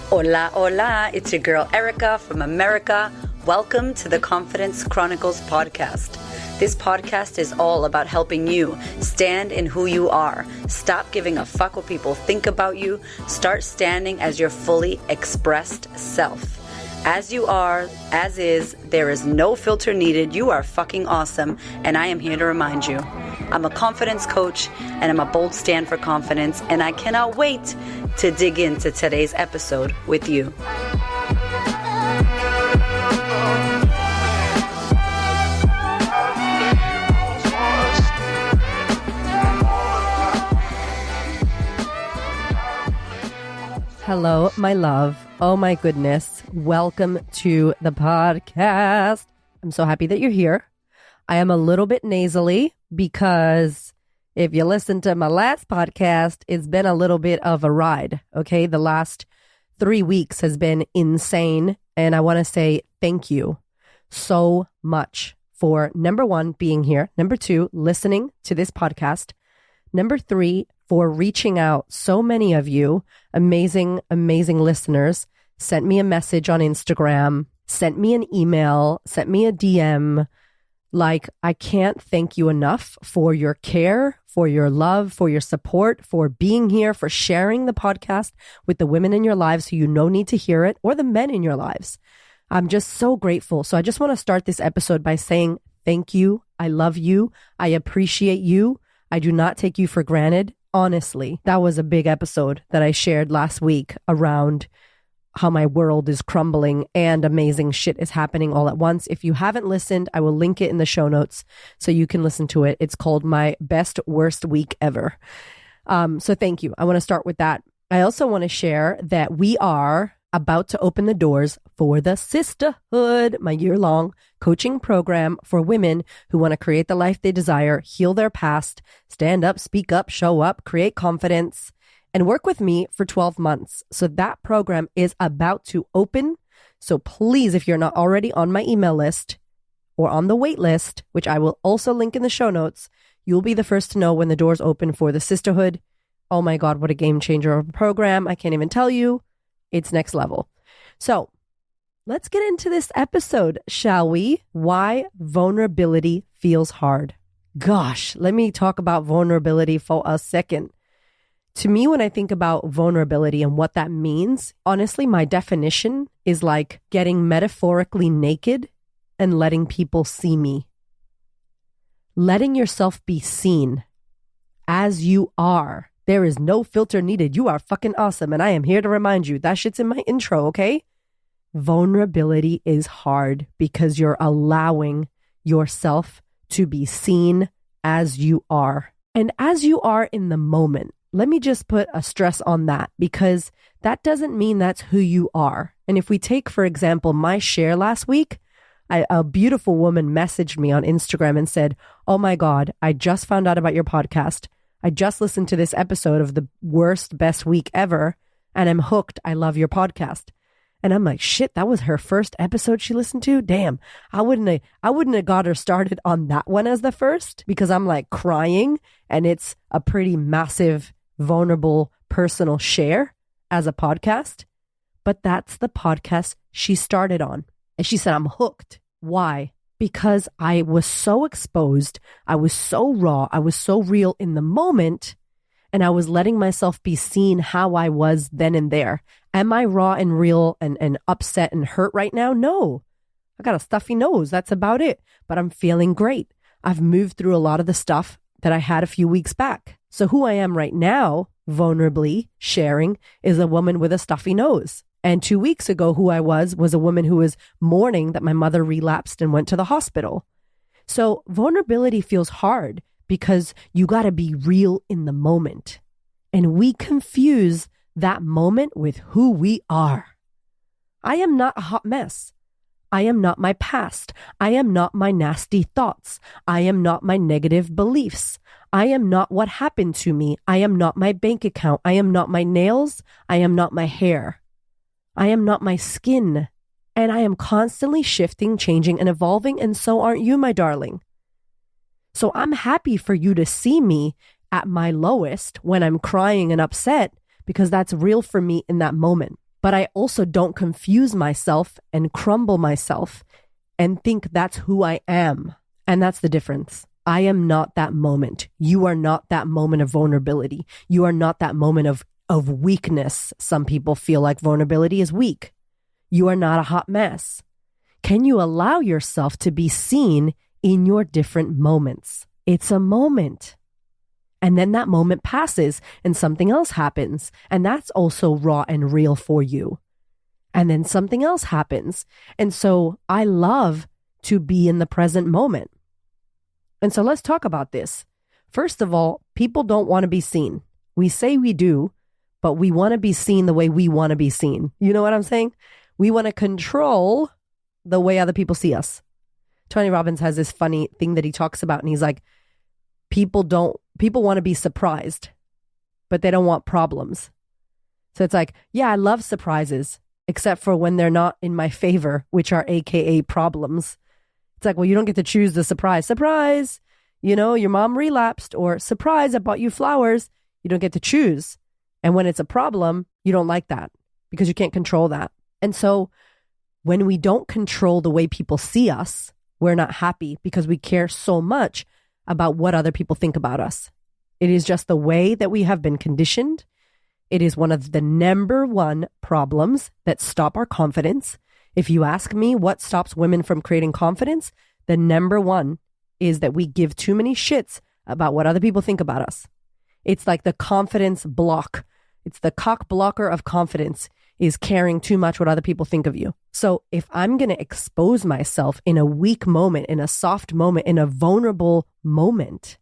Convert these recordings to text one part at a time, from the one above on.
Hola, hola, it's your girl ERIKA from America. Welcome to the Confidence Chronicles podcast. This podcast is all about helping you stand in who you are. Stop giving a fuck what people think about you. Start standing as your fully expressed self. As you are, as is, there is no filter needed. You are fucking awesome, and I am here to remind you. I'm a confidence coach, and I'm a bold stand for confidence, and I cannot wait to dig into today's episode with you. Hello, my love. Oh my goodness. Welcome to the podcast. I'm so happy that you're here. I am a little bit nasally because if you listen to my last podcast, it's been a little bit of a ride. Okay. The last 3 weeks has been insane. And I want to say thank you so much for number one, being here. Number two, listening to this podcast. Number three, for reaching out. So many of you, amazing, amazing listeners, sent me a message on Instagram, sent me an email, sent me a DM. Like, I can't thank you enough for your care, for your love, for your support, for being here, for sharing the podcast with the women in your lives who you know need to hear it, or the men in your lives. I'm just so grateful. So I just want to start this episode by saying thank you. I love you. I appreciate you. I do not take you for granted. Honestly, that was a big episode that I shared last week around how my world is crumbling and amazing shit is happening all at once. If you haven't listened, I will link it in the show notes so you can listen to it. It's called My Best Worst Week Ever. So thank you. I want to start with that. I also want to share that we are about to open the doors for the Sisterhood, my year-long coaching program for women who want to create the life they desire, heal their past, stand up, speak up, show up, create confidence, and work with me for 12 months. So that program is about to open. So please, if you're not already on my email list or on the wait list, which I will also link in the show notes, you'll be the first to know when the doors open for the Sisterhood. Oh my God, what a game changer of a program. I can't even tell you. It's next level. So let's get into this episode, shall we? Why vulnerability feels hard. Gosh, let me talk about vulnerability for a second. To me, when I think about vulnerability and what that means, honestly, my definition is like getting metaphorically naked and letting people see me. Letting yourself be seen as you are. There is no filter needed. You are fucking awesome. And I am here to remind you that shit's in my intro, okay? Vulnerability is hard because you're allowing yourself to be seen as you are. And as you are in the moment, let me just put a stress on that because that doesn't mean that's who you are. And if we take, for example, my share last week, a beautiful woman messaged me on Instagram and said, "Oh my God, I just found out about your podcast. I just listened to this episode of the worst, best week ever, and I'm hooked. I love your podcast." And I'm like, shit, that was her first episode she listened to? Damn, I wouldn't have got her started on that one as the first because I'm like crying and it's a pretty massive, vulnerable, personal share as a podcast. But that's the podcast she started on. And she said, I'm hooked. Why? Because I was so exposed, I was so raw, I was so real in the moment, and I was letting myself be seen how I was then and there. Am I raw and real and upset and hurt right now? No. I got a stuffy nose. That's about it. But I'm feeling great. I've moved through a lot of the stuff that I had a few weeks back. So who I am right now, vulnerably sharing, is a woman with a stuffy nose. And 2 weeks ago, who I was a woman who was mourning that my mother relapsed and went to the hospital. So vulnerability feels hard because you got to be real in the moment. And we confuse that moment with who we are. I am not a hot mess. I am not my past. I am not my nasty thoughts. I am not my negative beliefs. I am not what happened to me. I am not my bank account. I am not my nails. I am not my hair. I am not my skin. And I am constantly shifting, changing, and evolving, and so aren't you, my darling. So I'm happy for you to see me at my lowest when I'm crying and upset, because that's real for me in that moment. But I also don't confuse myself and crumble myself and think that's who I am. And that's the difference. I am not that moment. You are not that moment of vulnerability. You are not that moment of weakness. Some people feel like vulnerability is weak. You are not a hot mess. Can you allow yourself to be seen in your different moments? It's a moment. And then that moment passes and something else happens. And that's also raw and real for you. And then something else happens. And so I love to be in the present moment. And so let's talk about this. First of all, people don't want to be seen. We say we do, but we want to be seen the way we want to be seen. You know what I'm saying? We want to control the way other people see us. Tony Robbins has this funny thing that he talks about, and he's like, people want to be surprised, but they don't want problems. So it's like, yeah, I love surprises, except for when they're not in my favor, which are AKA problems. It's like, well, you don't get to choose the surprise. Surprise, your mom relapsed, or surprise, I bought you flowers. You don't get to choose. And when it's a problem, you don't like that because you can't control that. And so when we don't control the way people see us, we're not happy because we care so much about what other people think about us. It is just the way that we have been conditioned. It is one of the number one problems that stop our confidence. If you ask me what stops women from creating confidence, the number one is that we give too many shits about what other people think about us. It's like the confidence block. It's the cock blocker of confidence, is caring too much what other people think of you. So if I'm going to expose myself in a weak moment, in a soft moment, in a vulnerable moment,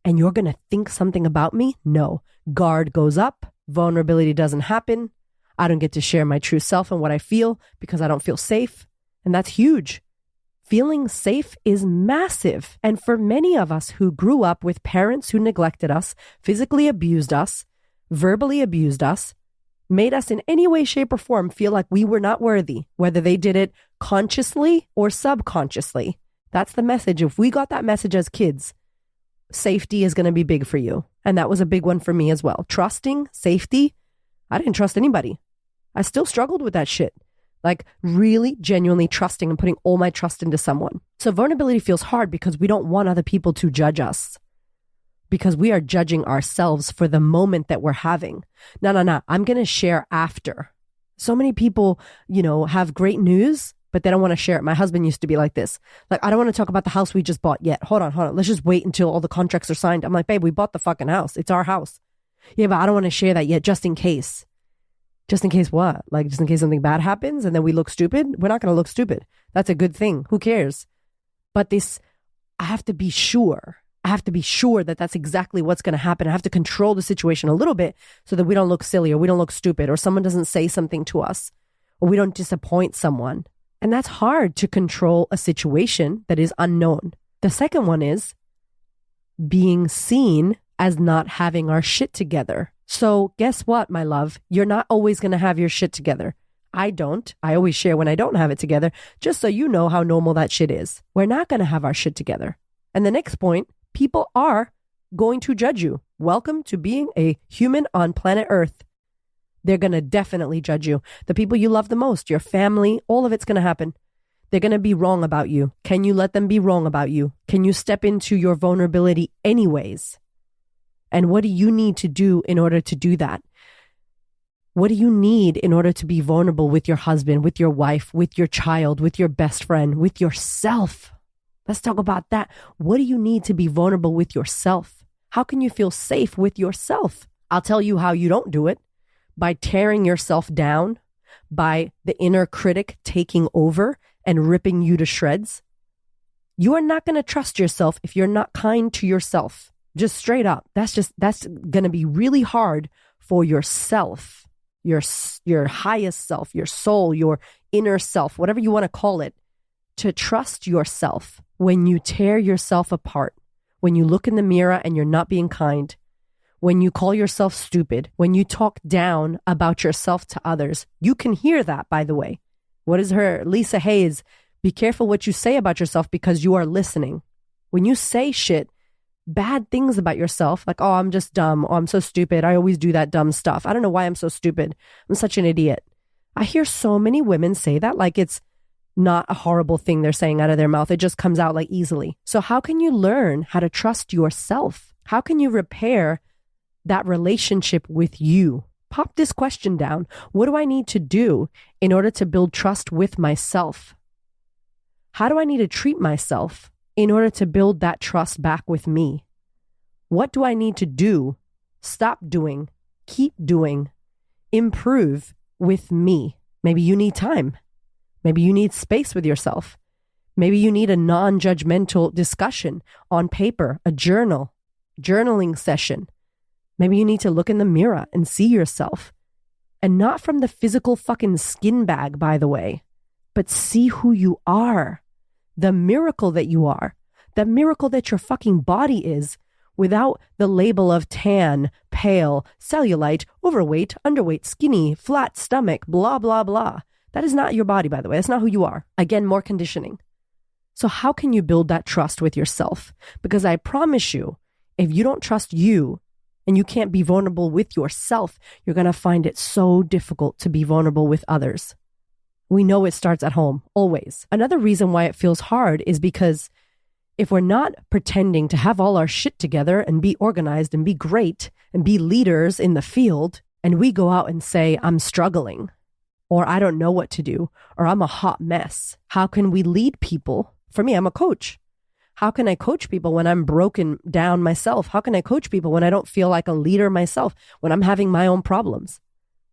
and you're going to think something about me, no. Guard goes up. Vulnerability doesn't happen. I don't get to share my true self and what I feel because I don't feel safe. And that's huge. Feeling safe is massive. And for many of us who grew up with parents who neglected us, physically abused us, verbally abused us, made us in any way, shape, or form feel like we were not worthy, whether they did it consciously or subconsciously. That's the message. If we got that message as kids, safety is going to be big for you. And that was a big one for me as well. Trusting, safety. I didn't trust anybody. I still struggled with that shit. Like really genuinely trusting and putting all my trust into someone. So vulnerability feels hard because we don't want other people to judge us. Because we are judging ourselves for the moment that we're having. No. I'm going to share after. So many people, have great news, but they don't want to share it. My husband used to be like this. Like, I don't want to talk about the house we just bought yet. Hold on. Let's just wait until all the contracts are signed. I'm like, babe, we bought the fucking house. It's our house. Yeah, but I don't want to share that yet, just in case. Just in case what? Like, just in case something bad happens and then we look stupid? We're not going to look stupid. That's a good thing. Who cares? But I have to be sure. I have to be sure that that's exactly what's going to happen. I have to control the situation a little bit so that we don't look silly or we don't look stupid or someone doesn't say something to us or we don't disappoint someone. And that's hard to control a situation that is unknown. The second one is being seen as not having our shit together. So guess what, my love? You're not always going to have your shit together. I don't. I always share when I don't have it together, just so you know how normal that shit is. We're not going to have our shit together. And the next point, people are going to judge you. Welcome to being a human on planet Earth. They're going to definitely judge you. The people you love the most, your family, all of it's going to happen. They're going to be wrong about you. Can you let them be wrong about you? Can you step into your vulnerability anyways? And what do you need to do in order to do that? What do you need in order to be vulnerable with your husband, with your wife, with your child, with your best friend, with yourself? Let's talk about that. What do you need to be vulnerable with yourself? How can you feel safe with yourself? I'll tell you how you don't do it. By tearing yourself down, by the inner critic taking over and ripping you to shreds. You are not going to trust yourself if you're not kind to yourself. Just straight up. That's going to be really hard for yourself, your highest self, your soul, your inner self, whatever you want to call it, to trust yourself when you tear yourself apart, when you look in the mirror and you're not being kind, when you call yourself stupid, when you talk down about yourself to others. You can hear that, by the way. What is her? Lisa Hayes, be careful what you say about yourself because you are listening. When you say shit, bad things about yourself, like, oh, I'm just dumb. Oh, I'm so stupid. I always do that dumb stuff. I don't know why I'm so stupid. I'm such an idiot. I hear so many women say that like it's not a horrible thing they're saying out of their mouth. It just comes out like easily. So how can you learn how to trust yourself? How can you repair that relationship with you? Pop this question down. What do I need to do in order to build trust with myself? How do I need to treat myself in order to build that trust back with me? What do I need to do, stop doing, keep doing, improve with me? Maybe you need time. Maybe you need space with yourself. Maybe you need a non-judgmental discussion on paper, a journaling session. Maybe you need to look in the mirror and see yourself. And not from the physical fucking skin bag, by the way, but see who you are. The miracle that you are. The miracle that your fucking body is, without the label of tan, pale, cellulite, overweight, underweight, skinny, flat stomach, blah, blah, blah. That is not your body, by the way. That's not who you are. Again, more conditioning. So how can you build that trust with yourself? Because I promise you, if you don't trust you and you can't be vulnerable with yourself, you're going to find it so difficult to be vulnerable with others. We know it starts at home, always. Another reason why it feels hard is because if we're not pretending to have all our shit together and be organized and be great and be leaders in the field, and we go out and say, I'm struggling, or I don't know what to do, or I'm a hot mess, how can we lead people? For me, I'm a coach. How can I coach people when I'm broken down myself? How can I coach people when I don't feel like a leader myself, when I'm having my own problems?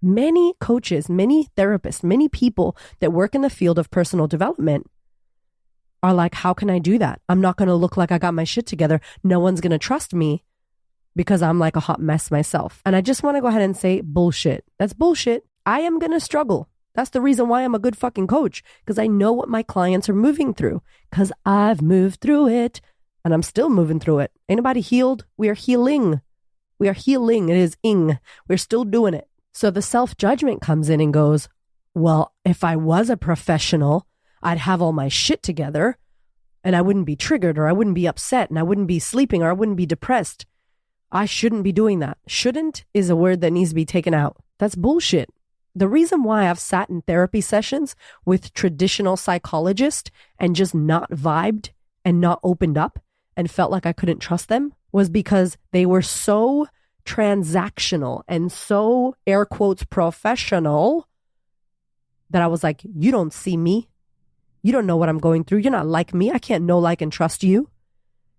Many coaches, many therapists, many people that work in the field of personal development are like, how can I do that? I'm not going to look like I got my shit together. No one's going to trust me because I'm like a hot mess myself. And I just want to go ahead and say bullshit. That's bullshit. I am going to struggle. That's the reason why I'm a good fucking coach, because I know what my clients are moving through, because I've moved through it and I'm still moving through it. Anybody healed? We are healing. We are healing. It is ing. We're still doing it. So the self-judgment comes in and goes, well, if I was a professional, I'd have all my shit together and I wouldn't be triggered, or I wouldn't be upset, and I wouldn't be sleeping, or I wouldn't be depressed. I shouldn't be doing that. Shouldn't is a word that needs to be taken out. That's bullshit. The reason why I've sat in therapy sessions with traditional psychologists and just not vibed and not opened up and felt like I couldn't trust them was because they were so transactional and so, air quotes, professional, that I was like, you don't see me. You don't know what I'm going through. You're not like me. I can't know, like, and trust you.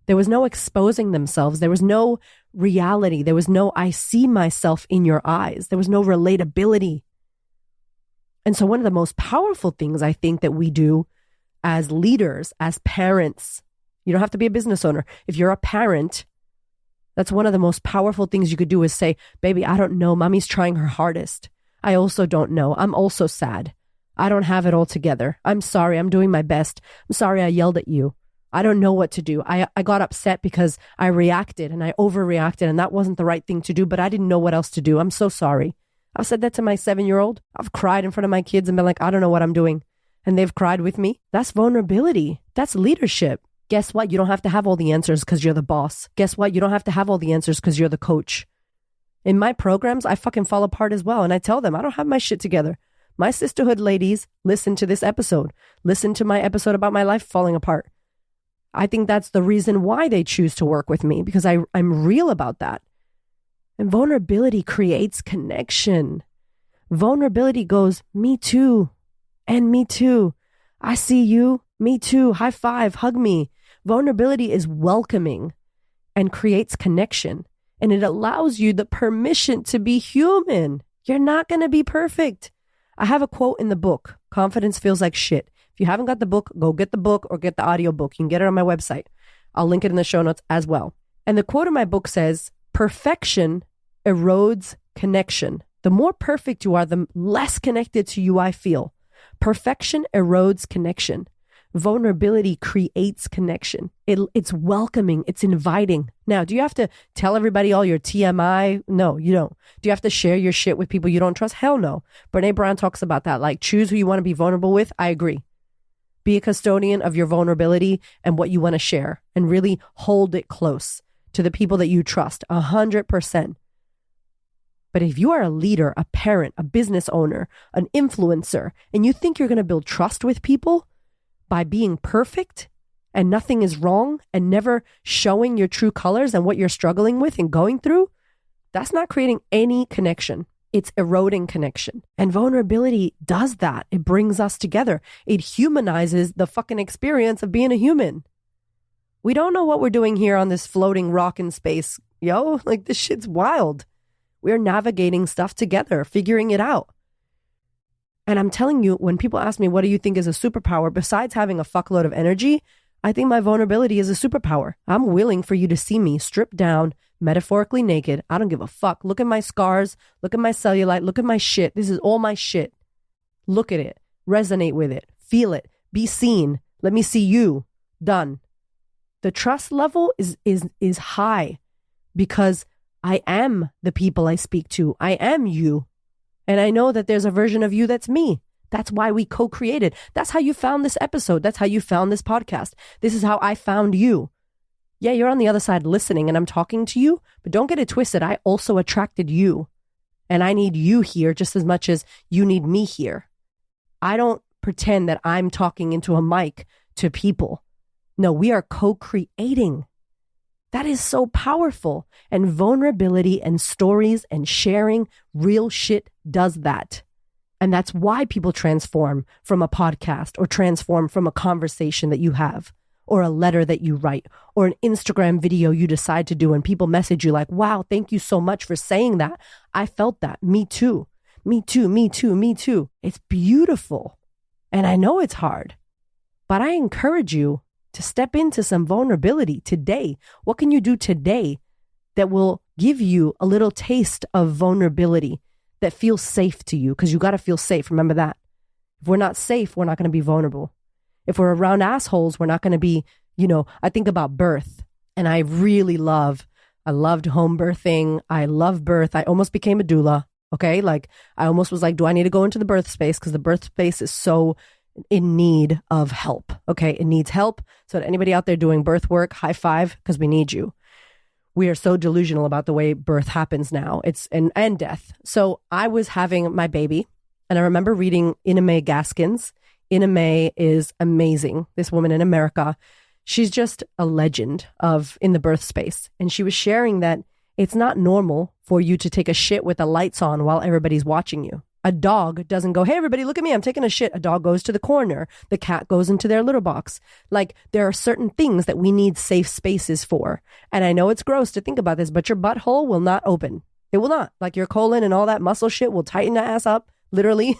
There was no exposing themselves. There was no reality. There was no, I see myself in your eyes. There was no relatability. And so one of the most powerful things I think that we do as leaders, as parents, you don't have to be a business owner. If you're a parent, that's one of the most powerful things you could do is say, baby, I don't know. Mommy's trying her hardest. I also don't know. I'm also sad. I don't have it all together. I'm sorry. I'm doing my best. I'm sorry I yelled at you. I don't know what to do. I got upset because I reacted and I overreacted, and that wasn't the right thing to do, but I didn't know what else to do. I'm so sorry. I've said that to my 7-year-old. I've cried in front of my kids and been like, I don't know what I'm doing. And they've cried with me. That's vulnerability. That's leadership. Guess what? You don't have to have all the answers because you're the boss. Guess what? You don't have to have all the answers because you're the coach. In my programs, I fucking fall apart as well. And I tell them, I don't have my shit together. My sisterhood ladies, listen to this episode. Listen to my episode about my life falling apart. I think that's the reason why they choose to work with me, because I'm real about that. And vulnerability creates connection. Vulnerability goes, me too. And me too. I see you. Me too. High five. Hug me. Vulnerability is welcoming and creates connection. And it allows you the permission to be human. You're not going to be perfect. I have a quote in the book, Confidence Feels Like Shit. If you haven't got the book, go get the book or get the audio book. You can get it on my website. I'll link it in the show notes as well. And the quote in my book says, perfection erodes connection. The more perfect you are, the less connected to you I feel. Perfection erodes connection. Vulnerability creates connection. It's welcoming. It's inviting. Now, do you have to tell everybody all your TMI? No, you don't. Do you have to share your shit with people you don't trust? Hell no. Brene Brown talks about that. Like, choose who you want to be vulnerable with. I agree. Be a custodian of your vulnerability and what you want to share, and really hold it close. to the people that you trust, 100%. But if you are a leader, a parent, a business owner, an influencer, and you think you're going to build trust with people by being perfect and nothing is wrong and never showing your true colors and what you're struggling with and going through, that's not creating any connection. It's eroding connection. And vulnerability does that. It brings us together. It humanizes the fucking experience of being a human. We don't know what we're doing here on this floating rock in space. Yo, like this shit's wild. We're navigating stuff together, figuring it out. And I'm telling you, when people ask me, what do you think is a superpower? Besides having a fuckload of energy, I think my vulnerability is a superpower. I'm willing for you to see me stripped down, metaphorically naked. I don't give a fuck. Look at my scars. Look at my cellulite. Look at my shit. This is all my shit. Look at it. Resonate with it. Feel it. Be seen. Let me see you. Done. The trust level is high because I am the people I speak to. I am you. And I know that there's a version of you that's me. That's why we co-created. That's how you found this episode. That's how you found this podcast. This is how I found you. Yeah, you're on the other side listening and I'm talking to you, but don't get it twisted. I also attracted you and I need you here just as much as you need me here. I don't pretend that I'm talking into a mic to people. No, we are co-creating. That is so powerful. And vulnerability and stories and sharing real shit does that. And that's why people transform from a podcast or transform from a conversation that you have or a letter that you write or an Instagram video you decide to do and people message you like, wow, thank you so much for saying that. I felt that. Me too. Me too. Me too. Me too. It's beautiful. And I know it's hard, but I encourage you to step into some vulnerability today. What can you do today that will give you a little taste of vulnerability that feels safe to you? Because you got to feel safe. Remember that. If we're not safe, we're not going to be vulnerable. If we're around assholes, we're not going to be, I think about birth and I loved home birthing. I love birth. I almost became a doula. Okay. Like I almost was like, do I need to go into the birth space? Because the birth space is so in need of help. Okay. It needs help. So to anybody out there doing birth work, high five, because we need you. We are so delusional about the way birth happens now. And death. So I was having my baby and I remember reading Ina May Gaskin's. Ina May is amazing. This woman in America, she's just a legend in the birth space. And she was sharing that it's not normal for you to take a shit with the lights on while everybody's watching you. A dog doesn't go, hey, everybody, look at me, I'm taking a shit. A dog goes to the corner. The cat goes into their litter box. Like there are certain things that we need safe spaces for. And I know it's gross to think about this, but your butthole will not open. It will not. Like your colon and all that muscle shit will tighten the ass up, literally,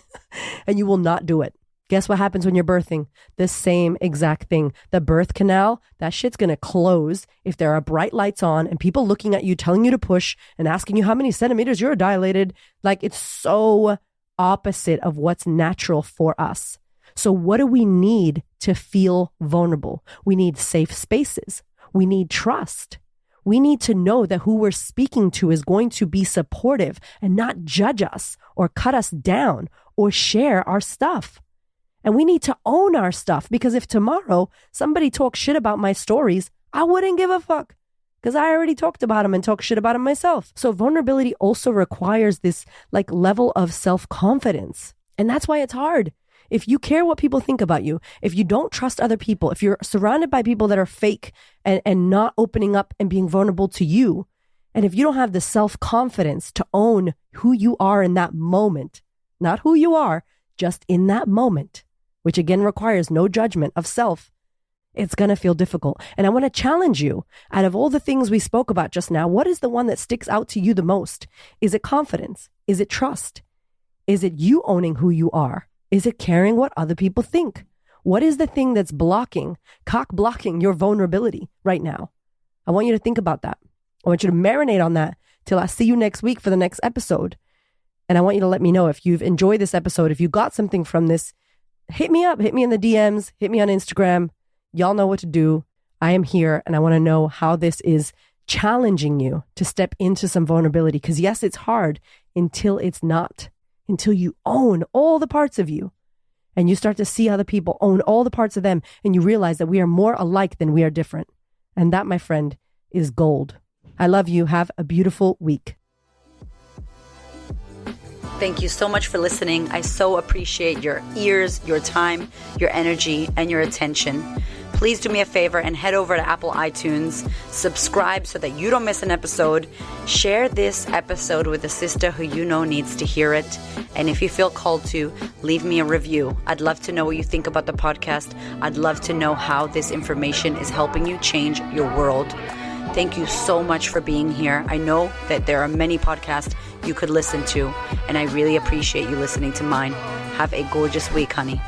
and you will not do it. Guess what happens when you're birthing? The same exact thing. The birth canal, that shit's going to close if there are bright lights on and people looking at you, telling you to push and asking you how many centimeters you're dilated. Like it's so opposite of what's natural for us. So what do we need to feel vulnerable? We need safe spaces. We need trust. We need to know that who we're speaking to is going to be supportive and not judge us or cut us down or share our stuff. And we need to own our stuff because if tomorrow somebody talks shit about my stories, I wouldn't give a fuck because I already talked about them and talked shit about them myself. So vulnerability also requires this like level of self-confidence. And that's why it's hard. If you care what people think about you, if you don't trust other people, if you're surrounded by people that are fake and not opening up and being vulnerable to you, and if you don't have the self-confidence to own who you are in that moment, not who you are, just in that moment, which again requires no judgment of self, it's going to feel difficult. And I want to challenge you, out of all the things we spoke about just now, what is the one that sticks out to you the most? Is it confidence? Is it trust? Is it you owning who you are? Is it caring what other people think? What is the thing that's cock blocking your vulnerability right now? I want you to think about that. I want you to marinate on that till I see you next week for the next episode. And I want you to let me know if you've enjoyed this episode, if you got something from this. Hit me up, hit me in the DMs, hit me on Instagram. Y'all know what to do. I am here and I want to know how this is challenging you to step into some vulnerability. Because yes, it's hard until it's not, until you own all the parts of you and you start to see other people own all the parts of them and you realize that we are more alike than we are different. And that, my friend, is gold. I love you. Have a beautiful week. Thank you so much for listening. I so appreciate your ears, your time, your energy, and your attention. Please do me a favor and head over to Apple iTunes, subscribe so that you don't miss an episode, share this episode with a sister who you know needs to hear it, and if you feel called to, leave me a review. I'd love to know what you think about the podcast. I'd love to know how this information is helping you change your world. Thank you so much for being here. I know that there are many podcasts you could listen to, and I really appreciate you listening to mine. Have a gorgeous week, honey.